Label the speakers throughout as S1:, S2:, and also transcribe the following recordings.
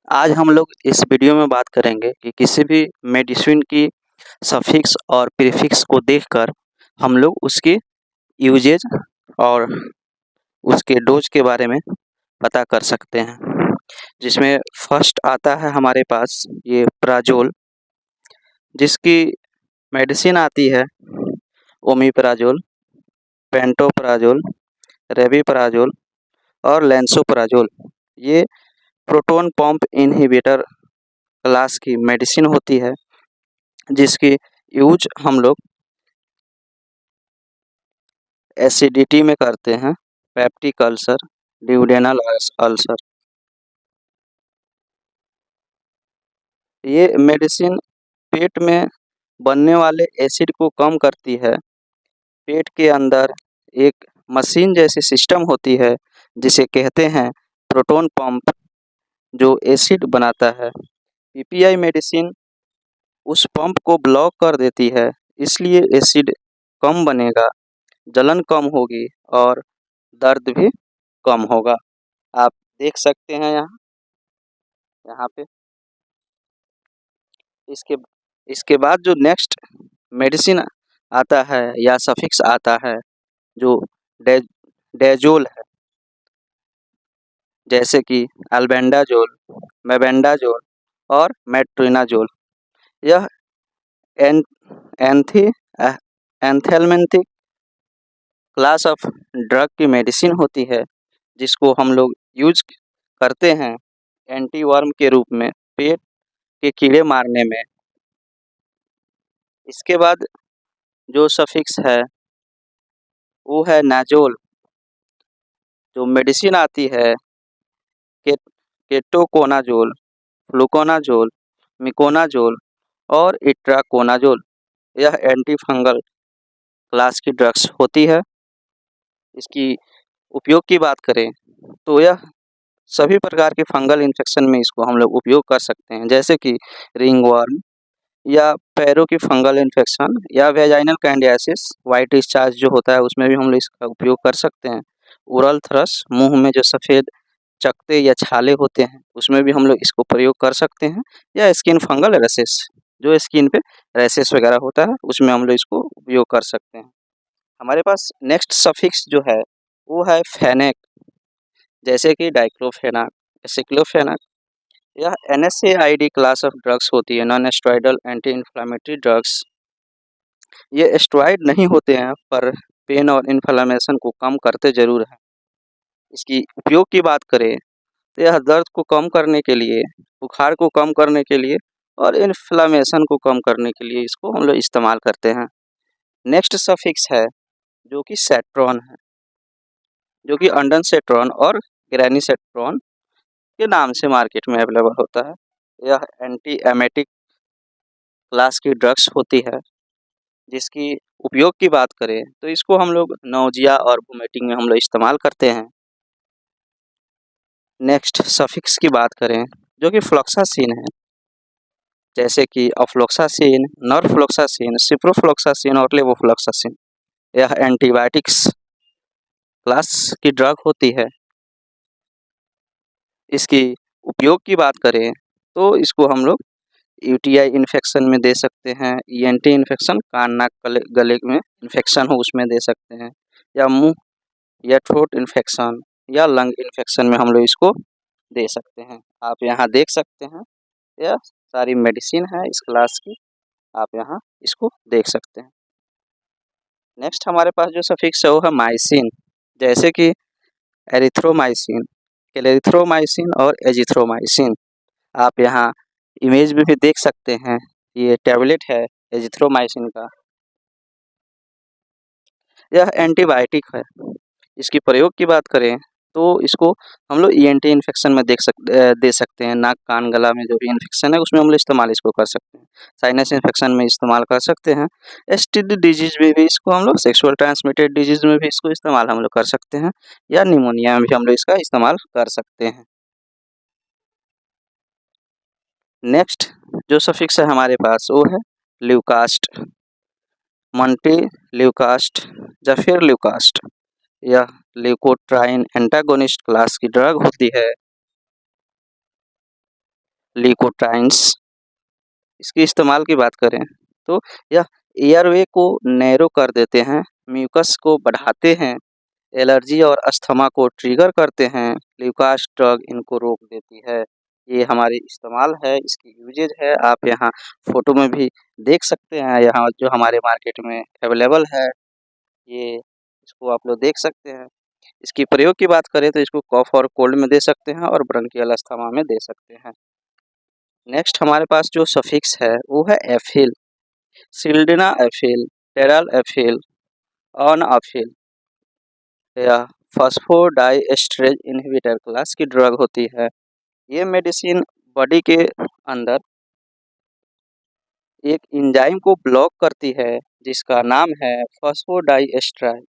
S1: आज हम लोग इस वीडियो में बात करेंगे कि किसी भी मेडिसिन की सफिक्स और प्रीफिक्स को देखकर हम लोग उसकी यूजेज और उसके डोज के बारे में पता कर सकते हैं। जिसमें फर्स्ट आता है हमारे पास ये प्राजोल, जिसकी मेडिसिन आती है ओमिप्राजोल, पेंटोप्राजोल, रेविप्राजोल और लेंसोप्राजोल। ये प्रोटॉन पंप इनहिबिटर क्लास की मेडिसिन होती है, जिसकी यूज हम लोग एसिडिटी में करते हैं, पेप्टिक अल्सर, ड्यूडेनल अल्सर। ये मेडिसिन पेट में बनने वाले एसिड को कम करती है। पेट के अंदर एक मशीन जैसी सिस्टम होती है जिसे कहते हैं प्रोटॉन पंप, जो एसिड बनाता है। पीपीआई मेडिसिन उस पंप को ब्लॉक कर देती है, इसलिए एसिड कम बनेगा, जलन कम होगी और दर्द भी कम होगा। आप देख सकते हैं यहाँ पे। इसके इसके बाद जो नेक्स्ट मेडिसिन आता है या सफिक्स आता है, जो डे डेजोल है, जैसे कि अल्बेंडाजोल, मेबेंडाजोल और मेट्रोनिडाजोल। यह एन एंथी एंथेल्मेंथिक क्लास ऑफ ड्रग की मेडिसिन होती है, जिसको हम लोग यूज करते हैं एंटीवर्म के रूप में, पेट के कीड़े मारने में। इसके बाद जो सफिक्स है वो है नाजोल। जो मेडिसिन आती है के केटोकोनाजोल, फ्लूकोनाजोल, मिकोनाजोल और इट्राकोनाजोल। यह एंटी फंगल क्लास की ड्रग्स होती है। इसकी उपयोग की बात करें तो यह सभी प्रकार के फंगल इन्फेक्शन में इसको हम लोग उपयोग कर सकते हैं, जैसे कि रिंगवर्म या पैरों की फंगल इन्फेक्शन या वेजाइनल कैंडियासिस, वाइट डिस्चार्ज जो होता है उसमें भी हम लोग इसका उपयोग कर सकते हैं। ओरल थ्रस, मुंह में जो सफ़ेद चकते या छाले होते हैं उसमें भी हम लोग इसको प्रयोग कर सकते हैं। या स्किन फंगल रैशेस, जो स्किन पे रैशेस वगैरह होता है उसमें हम लोग इसको उपयोग कर सकते हैं। हमारे पास नेक्स्ट सफिक्स जो है वो है फेनेक, जैसे कि डाइक्लोफेनाक, एसिक्लोफेनाक। यह NSAID क्लास ऑफ ड्रग्स होती है, non steroidal anti inflammatory drugs. ये स्टेरॉयड नहीं होते हैं पर पेन और इन्फ्लेमेशन को कम करते ज़रूर हैं। इसकी उपयोग की बात करें तो यह दर्द को कम करने के लिए, बुखार को कम करने के लिए और इन्फ्लेमेशन को कम करने के लिए इसको हम लोग इस्तेमाल करते हैं। नेक्स्ट सफिक्स है जो कि सेट्रॉन है, जो कि अंडनसेट्रॉन और ग्रेनिसेट्रॉन के नाम से मार्केट में अवेलेबल होता है। यह एंटी एमेटिक क्लास की ड्रग्स होती है, जिसकी उपयोग की बात करें तो इसको हम लोग नौजिया और वोमिटिंग में हम लोग इस्तेमाल करते हैं। नेक्स्ट सफिक्स की बात करें जो कि फ्लोक्सासिन है, जैसे कि अफ्लोक्सासिन, नॉरफ्लोक्सासिन, सिप्रोफ्लोक्सासिन और लेवोफ्लोक्सासिन। यह एंटीबायोटिक्स क्लास की ड्रग होती है। इसकी उपयोग की बात करें तो इसको हम लोग यूटीआई इन्फेक्शन में दे सकते हैं, ईएनटी इन्फेक्शन, कान नाक गले में इन्फेक्शन हो उसमें दे सकते हैं, या मुंह या थ्रोट इन्फेक्शन या लंग इन्फेक्शन में हम लोग इसको दे सकते हैं। आप यहाँ देख सकते हैं, यह सारी मेडिसिन है इस क्लास की, आप यहाँ इसको देख सकते हैं। नेक्स्ट हमारे पास जो सफिक्स है वो है माइसिन, जैसे कि एरिथ्रोमाइसिन, क्लेरिथ्रोमाइसिन और एजिथ्रोमाइसिन। आप यहाँ इमेज में भी देख सकते हैं, ये टैबलेट है एजिथ्रोमाइसिन का। यह एंटीबायोटिक है। इसकी प्रयोग की बात करें तो इसको हम लोग ईएनटी इन्फेक्शन में दे सकते हैं। नाक कान गला में जो भी इन्फेक्शन है उसमें हम लोग इस्तेमाल इसको कर सकते हैं। साइनस इन्फेक्शन में इस्तेमाल कर सकते हैं। एसटीडी डिजीज में भी इसको हम लोग, सेक्सुअल ट्रांसमिटेड डिजीज में भी इसको इस्तेमाल हम लोग कर सकते हैं, या निमोनिया में भी हम लोग इसका इस्तेमाल कर सकते हैं। नेक्स्ट जो सफिक्स है हमारे पास वो है ल्यूकास्ट, मल्टी ल्यूकास्ट, जफिर ल्यूकास्ट। यह ल्यूकोट्राइन एंटागोनिस्ट क्लास की ड्रग होती है। लिकोट्राइन्स। इसके इस्तेमाल की बात करें तो यह एयरवे को नैरो कर देते हैं, म्यूकस को बढ़ाते हैं, एलर्जी और अस्थमा को ट्रिगर करते हैं, ल्यूकास ड्रग इनको रोक देती है। ये हमारे इस्तेमाल है, इसकी यूजेज है, आप यहाँ फ़ोटो में भी देख सकते हैं, यहाँ जो हमारे मार्केट में अवेलेबल है, ये इसको आप लोग देख सकते हैं। इसकी प्रयोग की बात करें तो इसको कफ और कोल्ड में दे सकते हैं और ब्रोंकियल अस्थमा में दे सकते हैं। नेक्स्ट हमारे पास जो सफिक्स है वो है एफिल, सिल्डेनाएफिल, टेरालएफिल, ऑनअफिल। यह फॉस्फोडाइएस्टरेज इनहिबिटर क्लास की ड्रग होती है। ये मेडिसिन बॉडी के अंदर एक एंजाइम को ब्लॉक करती है जिसका नाम है फॉस्फोडाइएस्टराइड।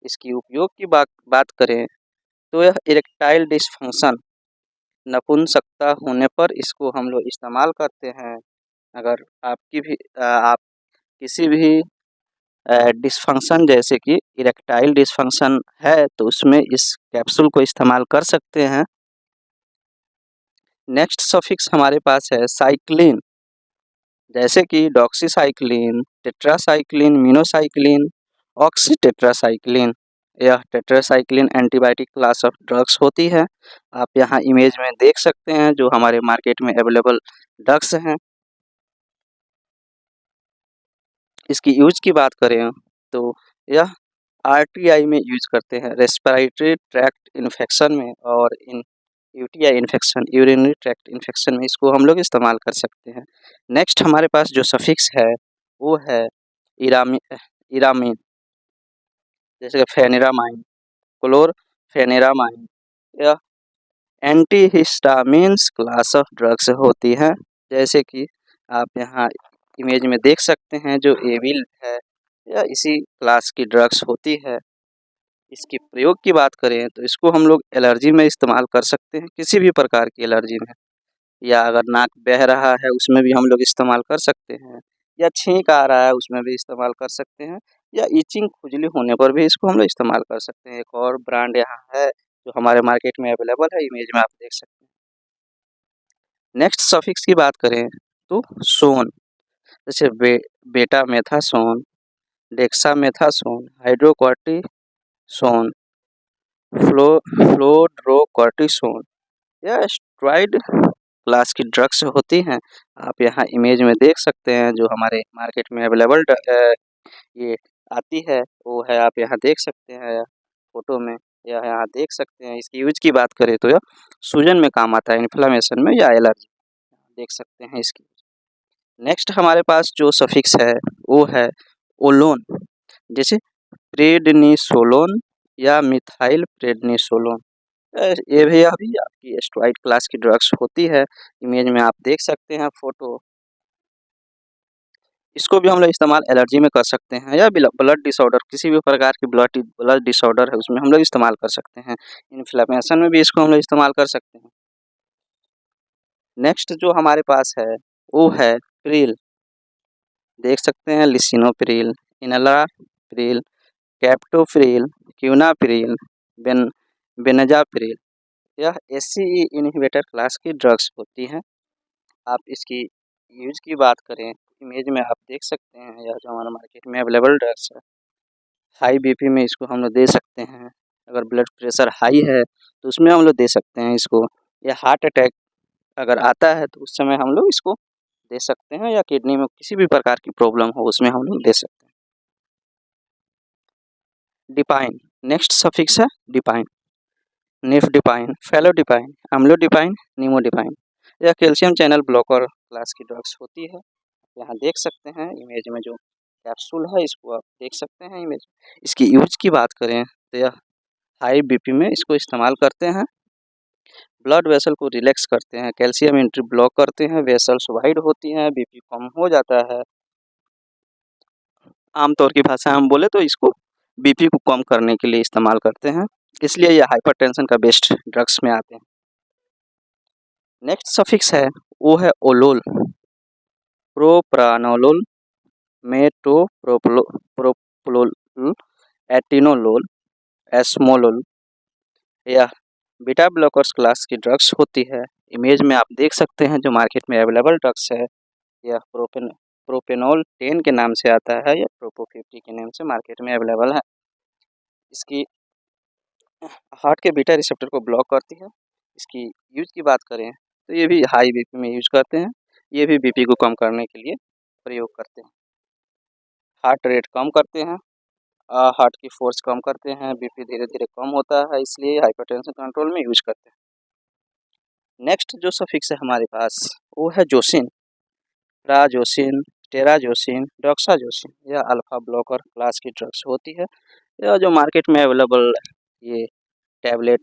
S1: इसकी उपयोग की बात करें तो यह इरेक्टाइल डिसफंक्शन, नपुंसकता होने पर इसको हम लोग इस्तेमाल करते हैं। अगर आप किसी भी डिसफंक्शन जैसे कि इरेक्टाइल डिसफंक्शन है तो उसमें इस कैप्सूल को इस्तेमाल कर सकते हैं। नेक्स्ट सफिक्स हमारे पास है साइक्लिन, जैसे कि डॉक्सीसाइक्लिन, टेट्रासाइक्लिन, मिनोसाइक्लिन, ऑक्सीटेट्रासाइक्लिन। यह tetracycline antibiotic class of drugs होती है। आप यहाँ इमेज में देख सकते हैं जो हमारे मार्केट में अवेलेबल ड्रग्स हैं। इसकी यूज की बात करें तो यह आरटीआई में यूज करते हैं, रेस्पिरेटरी ट्रैक्ट इन्फेक्शन में, और UTI infection, urinary tract infection में इसको हम लोग इस्तेमाल कर सकते हैं। नेक्स्ट हमारे पास जो सफिक्स है वो है इरामीन, जैसे फेनेरामाइन, क्लोरफेनेरामाइन। यह एंटीहिस्टामिन्स क्लास ऑफ ड्रग्स होती है, जैसे कि आप यहाँ इमेज में देख सकते हैं जो एविल है, यह इसी क्लास की ड्रग्स होती है। इसके प्रयोग की बात करें तो इसको हम लोग एलर्जी में इस्तेमाल कर सकते हैं, किसी भी प्रकार की एलर्जी में, या अगर नाक बह रहा है उसमें भी हम लोग इस्तेमाल कर सकते हैं, या छींक आ रहा है उसमें भी इस्तेमाल कर सकते हैं, या इचिंग खुजली होने पर भी इसको हम लोग इस्तेमाल कर सकते हैं। एक और ब्रांड यहाँ है जो हमारे मार्केट में अवेलेबल है, इमेज में आप देख सकते हैं। नेक्स्ट सफिक्स की बात करें तो सोन, जैसे बेटामेथासोन, डेक्सामेथासोन, हाइड्रोकॉर्टिसोन, फ्लोरोकॉर्टिसोन। यह स्टेरॉइड क्लास की ड्रग्स होती हैं। आप यहाँ इमेज में देख सकते हैं जो हमारे मार्केट में अवेलेबल ये आती है वो है, आप यहाँ देख सकते हैं फोटो में, यह यहाँ देख सकते हैं। इसकी यूज की बात करें तो यह सूजन में काम आता है, इन्फ्लेमेशन में या एलर्जी, देख सकते हैं इसकी। नेक्स्ट हमारे पास जो सफिक्स है वो है ओलोन, जैसे प्रेडनिसोलोन या मिथाइल प्रेडनिसोलोन। ये भी अभी आपकी स्टेरॉइड क्लास की ड्रग्स होती है, इमेज में आप देख सकते हैं फोटो। इसको भी हम लोग इस्तेमाल एलर्जी में कर सकते हैं, या ब्लड डिसऑर्डर, किसी भी प्रकार की ब्लड डिसऑर्डर है उसमें हम लोग इस्तेमाल कर सकते हैं। इन्फ्लेमेशन में भी इसको हम लोग इस्तेमाल कर सकते हैं। नेक्स्ट जो हमारे पास है वो है प्रिल, देख सकते हैं लिसिनोप्रिल, इनलाप्रिल, कैप्टोप्रिल, क्यूनाप्रिल, बेनजाप्रिल। यह एससीई इनहिबिटर क्लास की ड्रग्स होती हैं। आप इसकी यूज की बात करें, इमेज में आप देख सकते हैं यह जो हमारा मार्केट में अवेलेबल ड्रग्स है। हाई बीपी में इसको हम लोग दे सकते हैं, अगर ब्लड प्रेशर हाई है तो उसमें हम लोग दे सकते हैं इसको, या हार्ट अटैक अगर आता है तो उस समय हम लोग इसको दे सकते हैं, या किडनी में किसी भी प्रकार की प्रॉब्लम हो उसमें हम लोग दे सकते हैं। डिपाइन, नेक्स्ट सफिक्स है डिपाइन, निफ्डिपाइन, फेलोडिपाइन, अम्लोडिपाइन, निमोडिपाइन। यह कैल्शियम चैनल ब्लॉकर क्लास की ड्रग्स होती है। यहाँ देख सकते हैं इमेज में जो कैप्सूल है इसको आप देख सकते हैं इमेज। इसकी यूज की बात करें तो यह हाई बीपी में इसको इस्तेमाल करते हैं, ब्लड वेसल को रिलैक्स करते हैं, कैल्शियम एंट्री ब्लॉक करते हैं, वेसल्स वाइड होती हैं, बीपी कम हो जाता है। आमतौर की भाषा हम बोले तो इसको बीपी को कम करने के लिए इस्तेमाल करते हैं, इसलिए यह हाइपरटेंशन का बेस्ट ड्रग्स में आते हैं। नेक्स्ट सफिक्स है वो है ओलोल, प्रोप्रानोलोल, मेटोप्रोप्लोल, एटिनोलोल, एस्मोलोल। यह बीटा ब्लॉकर्स क्लास की ड्रग्स होती है। इमेज में आप देख सकते हैं जो मार्केट में अवेलेबल ड्रग्स है, यह प्रोपेनोल 10 के नाम से आता है या प्रोपो 50 के नाम से मार्केट में अवेलेबल है। इसकी हार्ट के बीटा रिसेप्टर को ब्लॉक करती है। इसकी यूज की बात करें तो ये भी हाई बीपी में यूज करते हैं। ये भी बीपी को कम करने के लिए प्रयोग करते हैं। हार्ट रेट कम करते हैं, हार्ट की फोर्स कम करते हैं, बीपी धीरे धीरे कम होता है, इसलिए हाइपरटेंशन कंट्रोल में यूज करते हैं। नेक्स्ट जो सफिक्स है हमारे पास वो है जोसिन, प्राजोसिन, टेराजोसिन, डॉक्साजोसिन। यह अल्फा ब्लॉकर क्लास की ड्रग्स होती है। यह जो मार्केट में अवेलेबल ये टैबलेट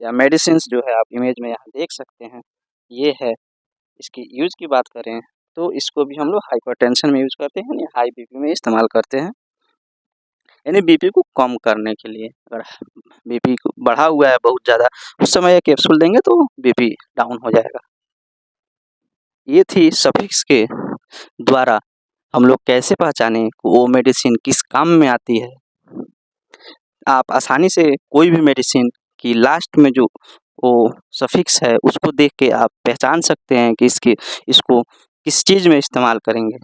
S1: या मेडिसिन जो है आप इमेज में यहाँ देख सकते हैं, ये है। इसकी यूज की बात करें तो इसको भी हम लोग हाइपरटेंशन में यूज करते हैं, यानी हाई बीपी में इस्तेमाल करते हैं, यानी बीपी को कम करने के लिए। अगर बीपी बढ़ा हुआ है बहुत ज़्यादा, उस समय ये कैप्सूल देंगे तो बीपी डाउन हो जाएगा। ये थी सफिक्स के द्वारा हम लोग कैसे पहचानें वो मेडिसिन किस काम में आती है। आप आसानी से कोई भी मेडिसिन की लास्ट में जो वो सफिक्स है उसको देख के आप पहचान सकते हैं कि इसको किस चीज़ में इस्तेमाल करेंगे।